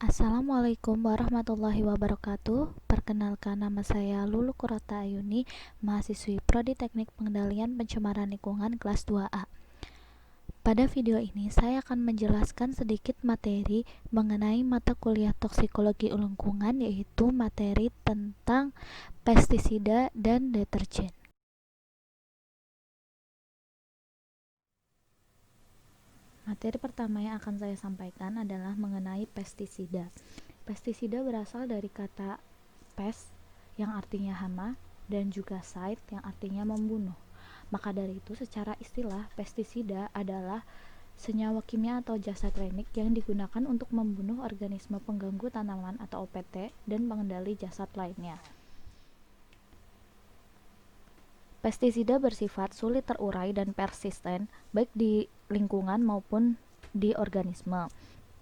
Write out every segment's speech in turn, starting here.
Assalamualaikum warahmatullahi wabarakatuh. Perkenalkan, nama saya Lulu Kurata Ayuni, mahasiswi Prodi Teknik Pengendalian Pencemaran Lingkungan kelas 2A. Pada video ini saya akan menjelaskan sedikit materi mengenai mata kuliah toksikologi lingkungan, yaitu materi tentang pestisida dan deterjen. Materi pertama yang akan saya sampaikan adalah mengenai pestisida. Pestisida berasal dari kata pest yang artinya hama dan juga side yang artinya membunuh. Maka dari itu, secara istilah, pestisida adalah senyawa kimia atau jasa klinik yang digunakan untuk membunuh organisme pengganggu tanaman atau OPT dan pengendali jasad lainnya. Pestisida bersifat sulit terurai dan persisten, baik di lingkungan maupun di organisme.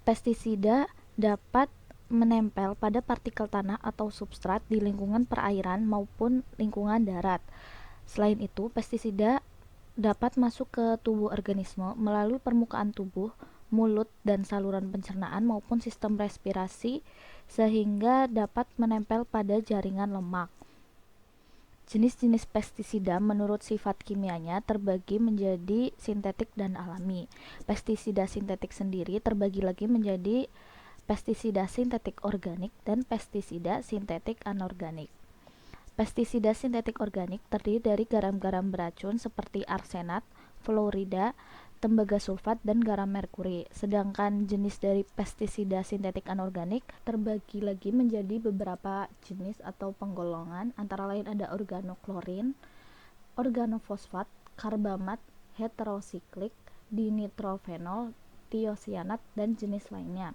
Pestisida dapat menempel pada partikel tanah atau substrat di lingkungan perairan maupun lingkungan darat. Selain itu, pestisida dapat masuk ke tubuh organisme melalui permukaan tubuh, mulut, dan saluran pencernaan maupun sistem respirasi, sehingga dapat menempel pada jaringan lemak. Jenis-jenis pestisida menurut sifat kimianya terbagi menjadi sintetik dan alami. Pestisida sintetik sendiri terbagi lagi menjadi pestisida sintetik organik dan pestisida sintetik anorganik. Pestisida sintetik organik terdiri dari garam-garam beracun seperti arsenat, fluorida, tembaga sulfat, dan garam merkuri. Sedangkan jenis dari pestisida sintetik anorganik terbagi lagi menjadi beberapa jenis atau penggolongan, antara lain ada organoklorin, organofosfat, karbamat, heterosiklik, dinitrofenol, tiosianat, dan jenis lainnya.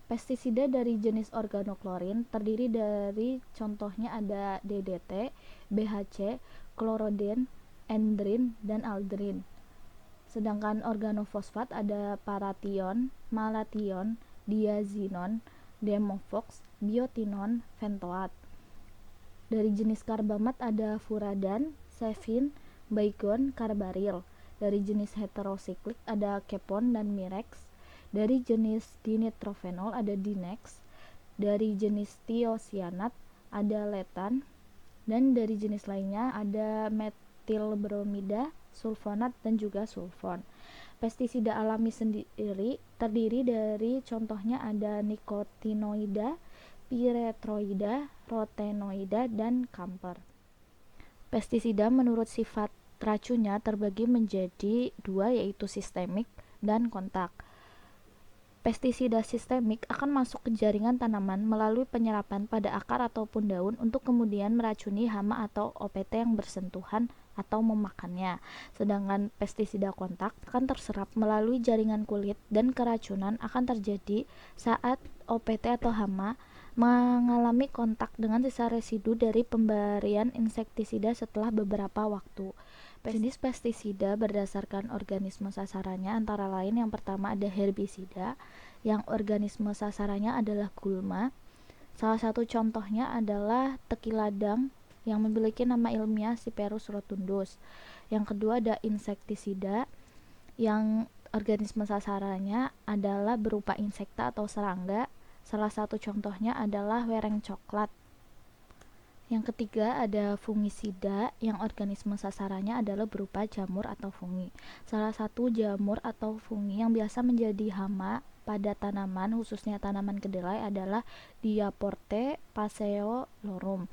Pestisida dari jenis organoklorin terdiri dari contohnya ada DDT, BHC, klorodin, endrin, dan aldrin. Sedangkan organofosfat ada paration, malation, diazinon, demofox, biotinon, fentoat. Dari jenis karbamat ada furadan, sevin, baygon, karbaril. Dari jenis heterosiklik ada kepon dan mirex. Dari jenis dinitrofenol ada dinex. Dari jenis tiosianat ada letan. Dan dari jenis lainnya ada metilbromida, sulfonat, dan juga sulfon. Pestisida alami sendiri terdiri dari contohnya ada nikotinoida, piretroida, rotenoida, dan kamper. Pestisida menurut sifat racunnya terbagi menjadi dua, yaitu sistemik dan kontak. Pestisida sistemik akan masuk ke jaringan tanaman melalui penyerapan pada akar ataupun daun untuk kemudian meracuni hama atau OPT yang bersentuhan atau memakannya. Sedangkan pestisida kontak akan terserap melalui jaringan kulit dan keracunan akan terjadi saat OPT atau hama mengalami kontak dengan sisa residu dari pemberian insektisida setelah beberapa waktu. Jenis pestisida berdasarkan organisme sasarannya antara lain yang pertama ada herbisida, yang organisme sasarannya adalah gulma. Salah satu contohnya adalah tekiladang yang memiliki nama ilmiah Cyperus rotundus. Yang kedua ada insektisida, yang organisme sasarannya adalah berupa insekta atau serangga. Salah satu contohnya adalah wereng coklat. Yang ketiga ada fungisida, yang organisme sasarannya adalah berupa jamur atau fungi. Salah satu jamur atau fungi yang biasa menjadi hama pada tanaman, khususnya tanaman kedelai, adalah Diaporte passeolorum.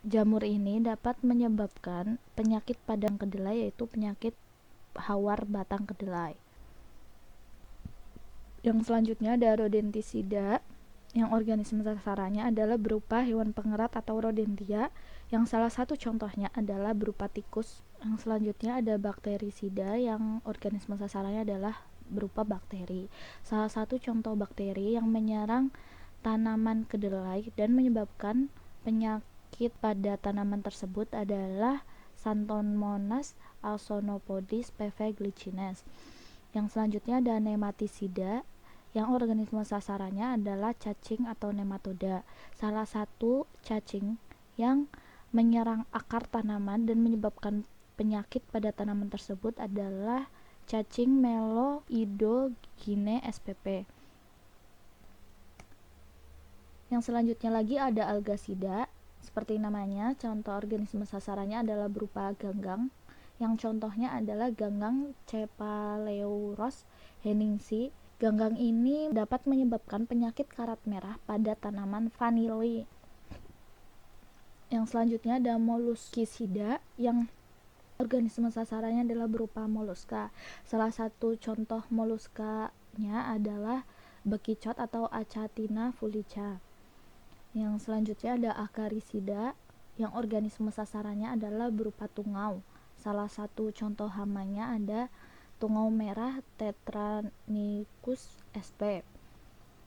Jamur ini dapat menyebabkan penyakit pada kedelai, yaitu penyakit hawar batang kedelai. Yang selanjutnya ada rodentisida, yang organisme sasarannya adalah berupa hewan pengerat atau rodentia, yang salah satu contohnya adalah berupa tikus. Yang selanjutnya ada bakterisida, yang organisme sasarannya adalah berupa bakteri. Salah satu contoh bakteri yang menyerang tanaman kedelai dan menyebabkan penyakit pada tanaman tersebut adalah Xanthomonas alsonopodis PV glicines. Yang selanjutnya ada nematisida, yang organisme sasarannya adalah cacing atau nematoda. Salah satu cacing yang menyerang akar tanaman dan menyebabkan penyakit pada tanaman tersebut adalah cacing Meloidogine spp. Yang selanjutnya lagi ada algasida. Seperti namanya, contoh organisme sasarannya adalah berupa ganggang, yang contohnya adalah ganggang Cephaleuros henningsi. Ganggang ini dapat menyebabkan penyakit karat merah pada tanaman vanili. Yang selanjutnya ada molluskisida, yang organisme sasarannya adalah berupa moluska. Salah satu contoh molluskanya adalah bekicot atau Achatina fulica. Yang selanjutnya ada akarisida, yang organisme sasarannya adalah berupa tungau. Salah satu contoh hamanya ada tungau merah Tetranicus sp.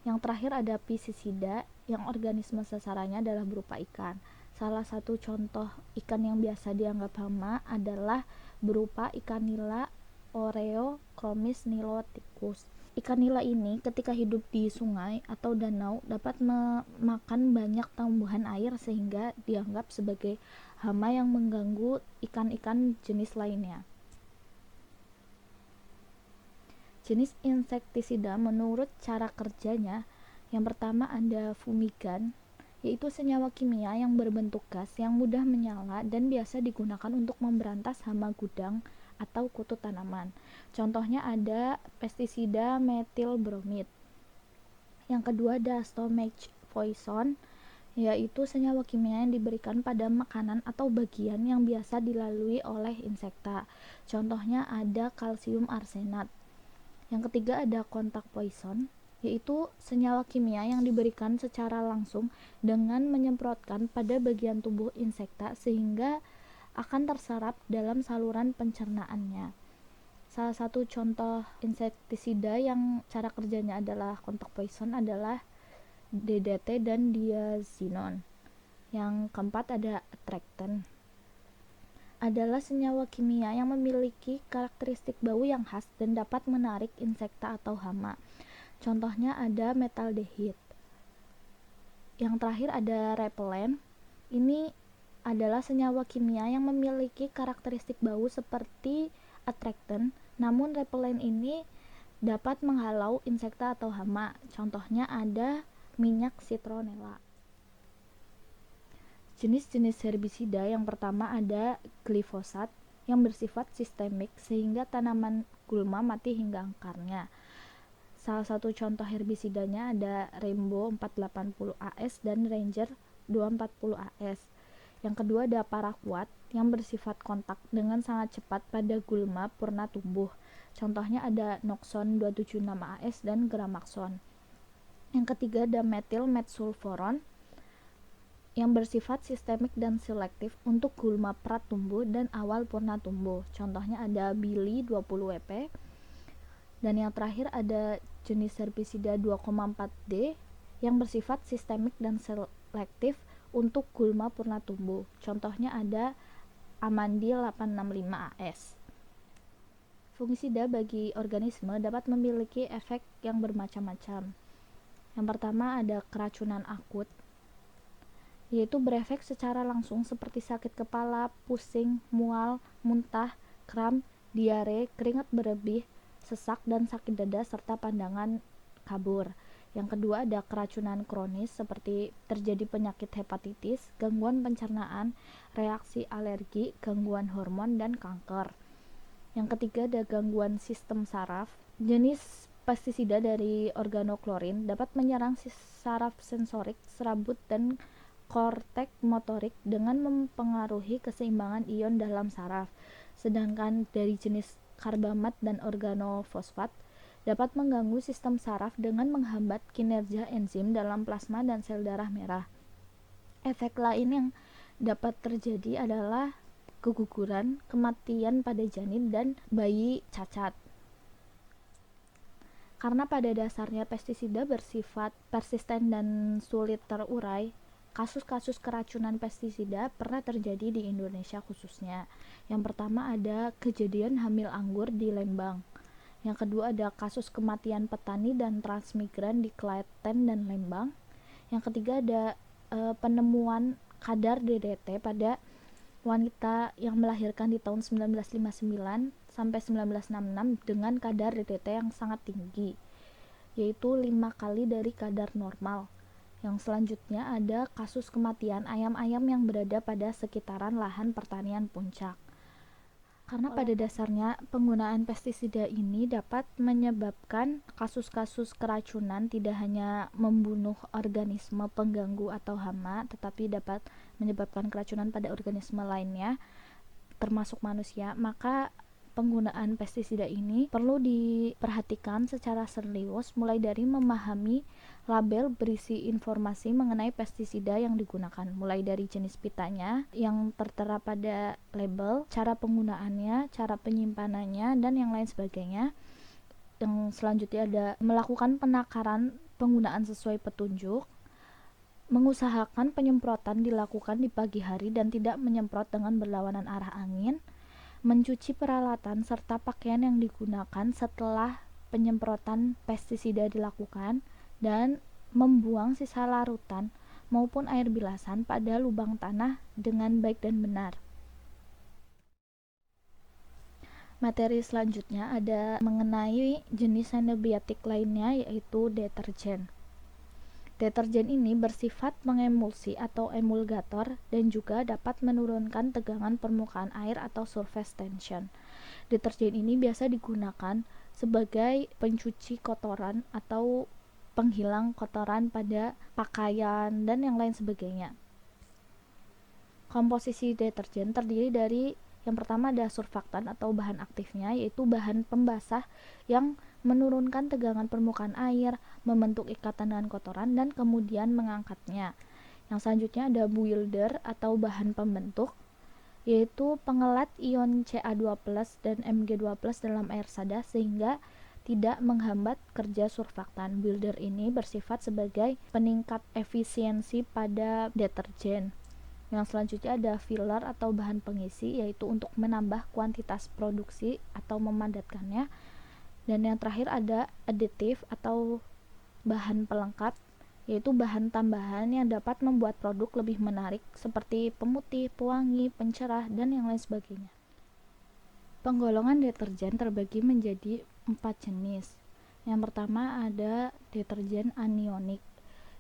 Yang terakhir ada pisisida, yang organisme sasarannya adalah berupa ikan. Salah satu contoh ikan yang biasa dianggap hama adalah berupa ikan nila Oreochromis niloticus. Ikan nila ini ketika hidup di sungai atau danau dapat memakan banyak tumbuhan air sehingga dianggap sebagai hama yang mengganggu ikan-ikan jenis lainnya. Jenis insektisida menurut cara kerjanya, yang pertama ada fumigan, yaitu senyawa kimia yang berbentuk gas yang mudah menyala dan biasa digunakan untuk memberantas hama gudang atau kutu tanaman. Contohnya ada pestisida metilbromid. Yang kedua ada stomach poison, yaitu senyawa kimia yang diberikan pada makanan atau bagian yang biasa dilalui oleh insekta. Contohnya ada kalsium arsenat. Yang ketiga ada contact poison, yaitu senyawa kimia yang diberikan secara langsung dengan menyemprotkan pada bagian tubuh insekta sehingga akan terserap dalam saluran pencernaannya. Salah satu contoh insektisida yang cara kerjanya adalah contact poison adalah DDT dan diazinon. Yang keempat ada attractant, adalah senyawa kimia yang memiliki karakteristik bau yang khas dan dapat menarik insekta atau hama. Contohnya ada metaldehid. Yang terakhir ada repellent. Ini adalah senyawa kimia yang memiliki karakteristik bau seperti attractant, namun repellent ini dapat menghalau insekta atau hama. Contohnya ada minyak citronella. Jenis-jenis herbisida yang pertama ada glifosat yang bersifat sistemik sehingga tanaman gulma mati hingga akarnya. Salah satu contoh herbisidanya ada Rainbow 480 AS dan Ranger 240 AS. Yang kedua ada paraquat yang bersifat kontak dengan sangat cepat pada gulma purna tumbuh. Contohnya ada Noxon 276 AS dan Gramaxon. Yang ketiga ada metil metsulfuron yang bersifat sistemik dan selektif untuk gulma pratumbuh dan awal purna tumbuh. Contohnya ada Billy 20WP. Dan yang terakhir ada jenis herbisida 2,4D yang bersifat sistemik dan selektif untuk gulma purna tumbuh. Contohnya ada Amandil 865 AS. Fungisida bagi organisme dapat memiliki efek yang bermacam-macam. Yang pertama ada keracunan akut, yaitu berefek secara langsung seperti sakit kepala, pusing, mual, muntah, kram, diare, keringat berlebih, sesak dan sakit dada serta pandangan kabur. Yang kedua ada keracunan kronis seperti terjadi penyakit hepatitis, gangguan pencernaan, reaksi alergi, gangguan hormon dan kanker. Yang ketiga ada gangguan sistem saraf. Jenis pestisida dari organoklorin dapat menyerang saraf sensorik, serabut dan korteks motorik dengan mempengaruhi keseimbangan ion dalam saraf. Sedangkan dari jenis karbamat dan organofosfat dapat mengganggu sistem saraf dengan menghambat kinerja enzim dalam plasma dan sel darah merah. Efek lain yang dapat terjadi adalah keguguran, kematian pada janin dan bayi cacat. Karena pada dasarnya pestisida bersifat persisten dan sulit terurai, kasus-kasus keracunan pestisida pernah terjadi di Indonesia khususnya. Yang pertama ada kejadian hamil anggur di Lembang. Yang kedua ada kasus kematian petani dan transmigran di Klaten dan Lembang. Yang ketiga ada penemuan kadar DDT pada wanita yang melahirkan di tahun 1959 sampai 1966 dengan kadar DDT yang sangat tinggi, yaitu 5 kali dari kadar normal. Yang selanjutnya ada kasus kematian ayam-ayam yang berada pada sekitaran lahan pertanian puncak. Karena pada dasarnya penggunaan pestisida ini dapat menyebabkan kasus-kasus keracunan, tidak hanya membunuh organisme pengganggu atau hama, tetapi dapat menyebabkan keracunan pada organisme lainnya termasuk manusia. Maka penggunaan pestisida ini perlu diperhatikan secara serius, mulai dari memahami label berisi informasi mengenai pestisida yang digunakan, mulai dari jenis pitanya yang tertera pada label, cara penggunaannya, cara penyimpanannya, dan yang lain sebagainya. Yang selanjutnya ada melakukan penakaran penggunaan sesuai petunjuk, mengusahakan penyemprotan dilakukan di pagi hari dan tidak menyemprot dengan berlawanan arah angin, mencuci peralatan serta pakaian yang digunakan setelah penyemprotan pestisida dilakukan, dan membuang sisa larutan maupun air bilasan pada lubang tanah dengan baik dan benar. Materi selanjutnya ada mengenai jenis antibiotik lainnya, yaitu deterjen. Deterjen ini bersifat mengemulsi atau emulgator dan juga dapat menurunkan tegangan permukaan air atau surface tension. Deterjen ini biasa digunakan sebagai pencuci kotoran atau penghilang kotoran pada pakaian dan yang lain sebagainya. Komposisi deterjen terdiri dari yang pertama ada surfaktan atau bahan aktifnya, yaitu bahan pembasah yang menurunkan tegangan permukaan air, membentuk ikatan dengan kotoran, dan kemudian mengangkatnya. Yang selanjutnya ada builder atau bahan pembentuk, yaitu pengelat ion Ca2+ dan Mg2+ dalam air sada sehingga tidak menghambat kerja surfaktan. Builder ini bersifat sebagai peningkat efisiensi pada deterjen. Yang selanjutnya ada filler atau bahan pengisi, yaitu untuk menambah kuantitas produksi atau memadatkannya. Dan yang terakhir ada aditif atau bahan pelengkap, yaitu bahan tambahan yang dapat membuat produk lebih menarik seperti pemutih, pewangi, pencerah, dan yang lain sebagainya. Penggolongan deterjen terbagi menjadi 4 jenis. Yang pertama ada deterjen anionik,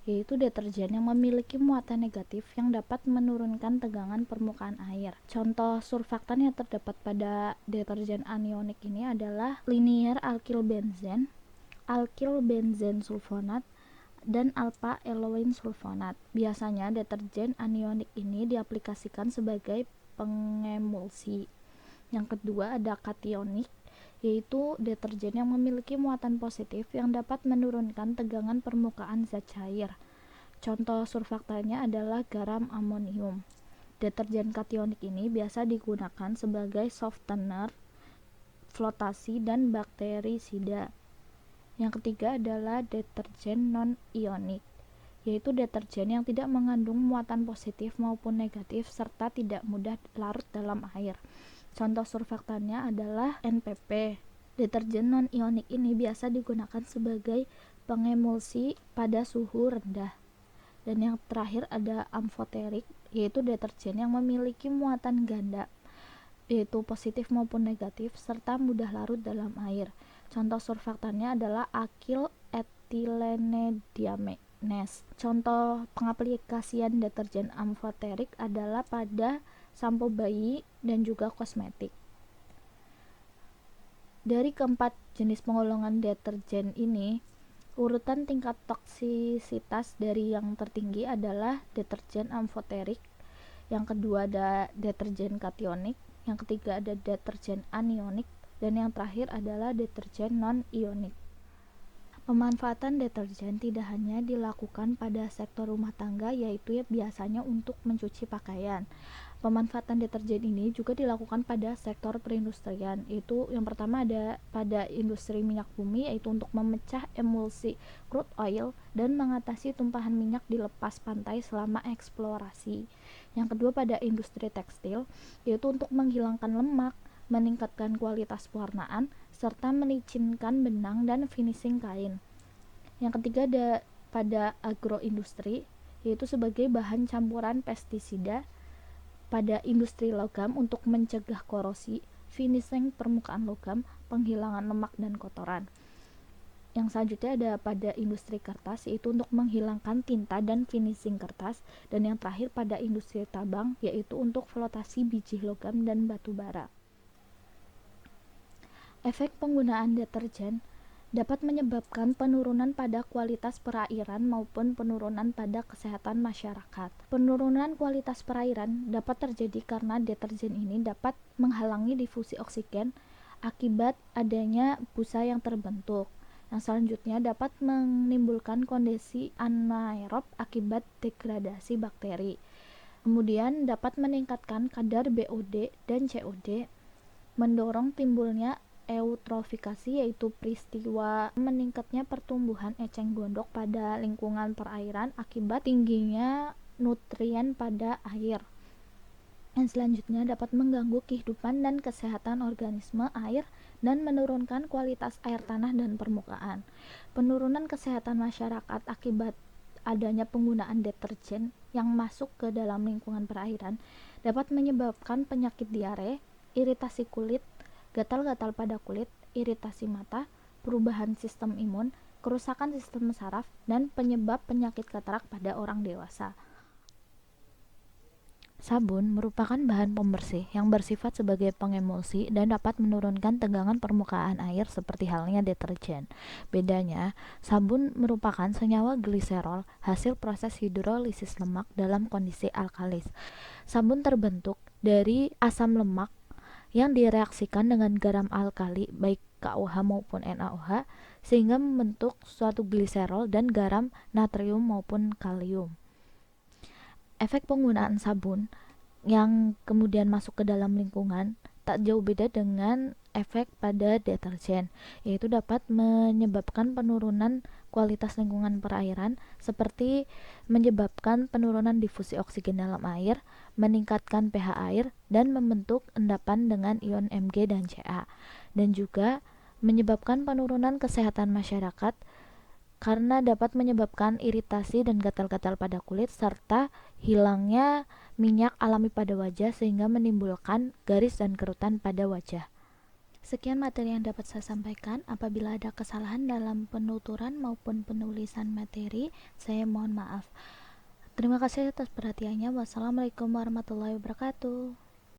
yaitu deterjen yang memiliki muatan negatif yang dapat menurunkan tegangan permukaan air. Contoh surfaktan yang terdapat pada deterjen anionik ini adalah linear alkyl benzen sulfonat, dan alpha elaine sulfonat. Biasanya deterjen anionik ini diaplikasikan sebagai pengemulsi. Yang kedua ada kationik, yaitu deterjen yang memiliki muatan positif yang dapat menurunkan tegangan permukaan zat cair. Contoh surfaktannya adalah garam amonium. Deterjen kationik ini biasa digunakan sebagai softener, flotasi, dan bakterisida. Yang ketiga adalah deterjen non-ionik, yaitu deterjen yang tidak mengandung muatan positif maupun negatif serta tidak mudah larut dalam air. Contoh surfaktannya adalah NPP. Deterjen non-ionik ini biasa digunakan sebagai pengemulsi pada suhu rendah. Dan yang terakhir ada amfoterik, yaitu deterjen yang memiliki muatan ganda, yaitu positif maupun negatif, serta mudah larut dalam air. Contoh surfaktannya adalah akil etilene diamines. Contoh pengaplikasian deterjen amfoterik adalah pada sampo bayi dan juga kosmetik. Dari keempat jenis penggolongan deterjen ini, urutan tingkat toksisitas dari yang tertinggi adalah deterjen amfoterik, yang kedua ada deterjen kationik, yang ketiga ada deterjen anionik, dan yang terakhir adalah deterjen non-ionik. Pemanfaatan deterjen tidak hanya dilakukan pada sektor rumah tangga, yaitu biasanya untuk mencuci pakaian. Pemanfaatan deterjen ini juga dilakukan pada sektor perindustrian, yaitu yang pertama ada pada industri minyak bumi, yaitu untuk memecah emulsi crude oil dan mengatasi tumpahan minyak di lepas pantai selama eksplorasi. Yang kedua pada industri tekstil, yaitu untuk menghilangkan lemak, meningkatkan kualitas pewarnaan, serta melicinkan benang dan finishing kain. Yang ketiga ada pada agroindustri, yaitu sebagai bahan campuran pestisida pada industri logam untuk mencegah korosi, finishing permukaan logam, penghilangan lemak dan kotoran. Yang selanjutnya ada pada industri kertas, yaitu untuk menghilangkan tinta dan finishing kertas. Dan yang terakhir pada industri tambang, yaitu untuk flotasi biji logam dan batu bara. Efek penggunaan deterjen dapat menyebabkan penurunan pada kualitas perairan maupun penurunan pada kesehatan masyarakat. Penurunan kualitas perairan dapat terjadi karena deterjen ini dapat menghalangi difusi oksigen akibat adanya busa yang terbentuk. Yang selanjutnya dapat menimbulkan kondisi anaerob akibat degradasi bakteri. Kemudian dapat meningkatkan kadar BOD dan COD, mendorong timbulnya eutrofikasi, yaitu peristiwa meningkatnya pertumbuhan eceng gondok pada lingkungan perairan akibat tingginya nutrien pada air. Yang selanjutnya dapat mengganggu kehidupan dan kesehatan organisme air dan menurunkan kualitas air tanah dan permukaan. Penurunan kesehatan masyarakat akibat adanya penggunaan deterjen yang masuk ke dalam lingkungan perairan dapat menyebabkan penyakit diare, iritasi kulit, gatal-gatal pada kulit, iritasi mata, perubahan sistem imun, kerusakan sistem saraf, dan penyebab penyakit katarak pada orang dewasa. Sabun merupakan bahan pembersih yang bersifat sebagai pengemulsi dan dapat menurunkan tegangan permukaan air seperti halnya deterjen. Bedanya, sabun merupakan senyawa gliserol hasil proses hidrolisis lemak dalam kondisi alkalis. Sabun terbentuk dari asam lemak yang direaksikan dengan garam alkali baik KOH maupun NaOH sehingga membentuk suatu gliserol dan garam natrium maupun kalium. Efek penggunaan sabun yang kemudian masuk ke dalam lingkungan tak jauh beda dengan efek pada deterjen, yaitu dapat menyebabkan penurunan kualitas lingkungan perairan seperti menyebabkan penurunan difusi oksigen dalam air, meningkatkan pH air, dan membentuk endapan dengan ion Mg dan Ca, dan juga menyebabkan penurunan kesehatan masyarakat karena dapat menyebabkan iritasi dan gatal-gatal pada kulit serta hilangnya minyak alami pada wajah sehingga menimbulkan garis dan kerutan pada wajah. Sekian materi yang dapat saya sampaikan. Apabila ada kesalahan dalam penuturan maupun penulisan materi, saya mohon maaf. Terima kasih atas perhatiannya. Wassalamualaikum warahmatullahi wabarakatuh.